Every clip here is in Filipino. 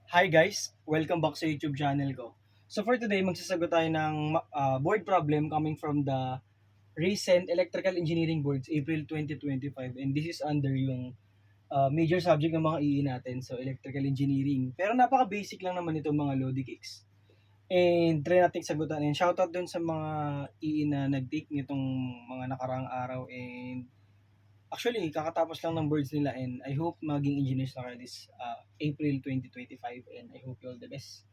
Hi guys! Welcome back sa YouTube channel ko. So for today, magsasagot tayo ng board problem coming from the recent Electrical Engineering Boards, April 2025. And this is under yung major subject ng mga EE natin, so Electrical Engineering. Pero napaka-basic lang naman itong mga Lodi cakes. And try natin sagutan. And shoutout dun sa mga EE na nag-take nitong mga nakaraang araw. And actually, kakatapos lang ng boards nila and I hope maging engineers na kayo this April 2025 and I hope you all the best.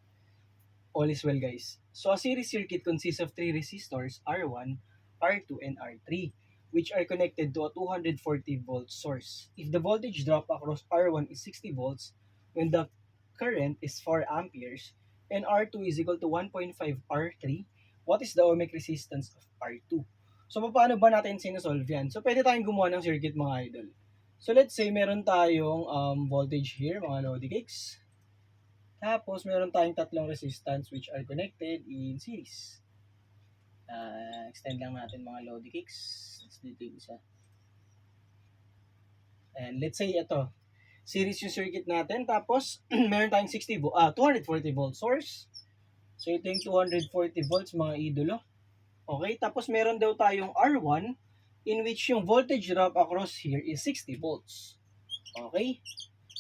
All is well, guys. So a series circuit consists of three resistors, R1, R2, and R3, which are connected to a 240 volt source. If the voltage drop across R1 is 60 volts, when the current is 4 amperes, and R2 is equal to 1.5 R3, what is the ohmic resistance of R2? So, paano ba natin sinosolve yan? So, pwede tayong gumawa ng circuit, mga idol. So, let's say, meron tayong voltage here, mga Lodi cakes. Tapos, meron tayong tatlong resistance which are connected in series. Extend lang natin mga Lodi cakes. Let's dito yung isa. And let's say ito, series yung circuit natin. Tapos, meron tayong 240 volt source. So, ito yung 240 volts mga idolo. Okay, tapos meron daw tayong R1 in which yung voltage drop across here is 60 volts. Okay?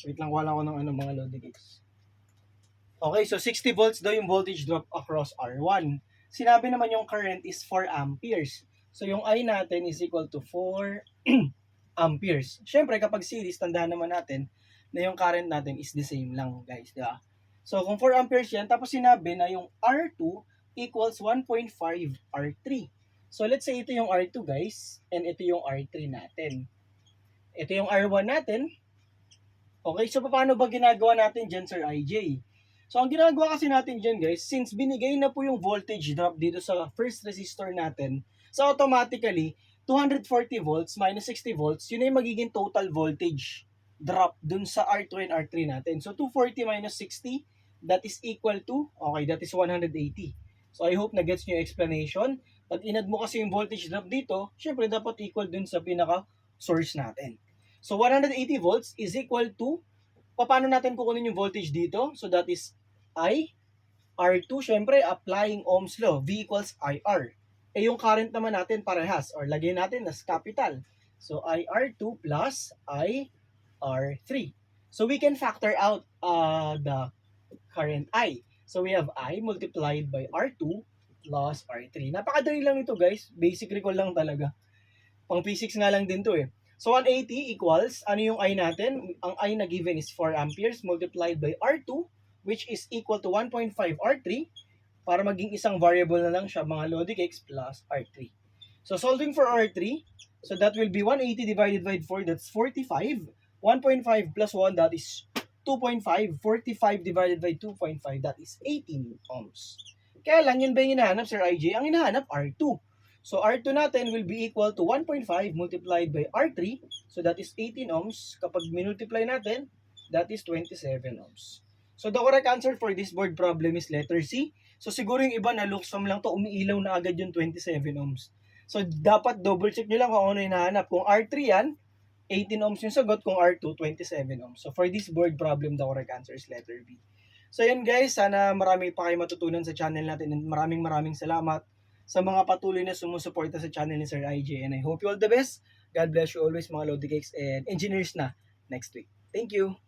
Wait lang, wala ko ng mga Lodi cakes. Okay, so 60 volts daw yung voltage drop across R1. Sinabi naman yung current is 4 amperes. So yung I natin is equal to 4 amperes. Siyempre, kapag series, tandaan naman natin na yung current natin is the same lang, guys. Diba? So kung 4 amperes yan, tapos sinabi na yung R2 equals 1.5 R3. So let's say ito yung R2, guys, and ito yung R3 natin. Ito yung R1 natin. Okay, so paano ba ginagawa natin dyan, Sir IJ? So ang ginagawa kasi natin dyan, guys, since binigay na po yung voltage drop dito sa first resistor natin, so automatically, 240 volts minus 60 volts, yun ay magiging total voltage drop dun sa R2 and R3 natin. So 240 minus 60, that is equal to, okay, that is 180. So I hope na-gets nyo yung explanation. Pag inad mo kasi yung voltage drop dito, syempre dapat equal dun sa pinaka-source natin. So 180 volts is equal to, paano natin kukunin yung voltage dito? So that is I, R2, syempre applying Ohm's law, V equals IR. Eh yung current naman natin parehas, or lagay natin as capital. So IR2 plus IR3. So we can factor out the current I. So we have I multiplied by R2 plus R3. Napakadali lang ito, guys. Basic recall lang talaga. Pang physics nga lang din to eh. So 180 equals, ano yung I natin? Ang I na given is 4 amperes multiplied by R2, which is equal to 1.5 R3, para maging isang variable na lang siya, mga Lodi cakes, plus R3. So solving for R3, so that will be 180 divided by 4, that's 45. 1.5 plus 1, that is 2.5. 45 divided by 2.5, that is 18 ohms. Kaya lang, yun ba yung hinahanap, Sir IJ? Ang hinahanap, R2. So R2 natin will be equal to 1.5 multiplied by R3. So that is 18 ohms. Kapag minultiply natin, that is 27 ohms. So the correct answer for this board problem is letter C. So siguro yung iba na luksam lang to, umiilaw na agad yung 27 ohms. So dapat double check nyo lang kung ano yung hinahanap. Kung R3 yan, 18 ohms yung sagot. Kung R2, 27 ohms. So for this board problem, the correct answer is letter B. So yan guys, sana marami pa kayo matutunan sa channel natin and maraming salamat sa mga patuloy na sumusuporta sa channel ni Sir IJ. And I hope you all the best. God bless you always, mga Lodi Cakes and engineers na next week. Thank you!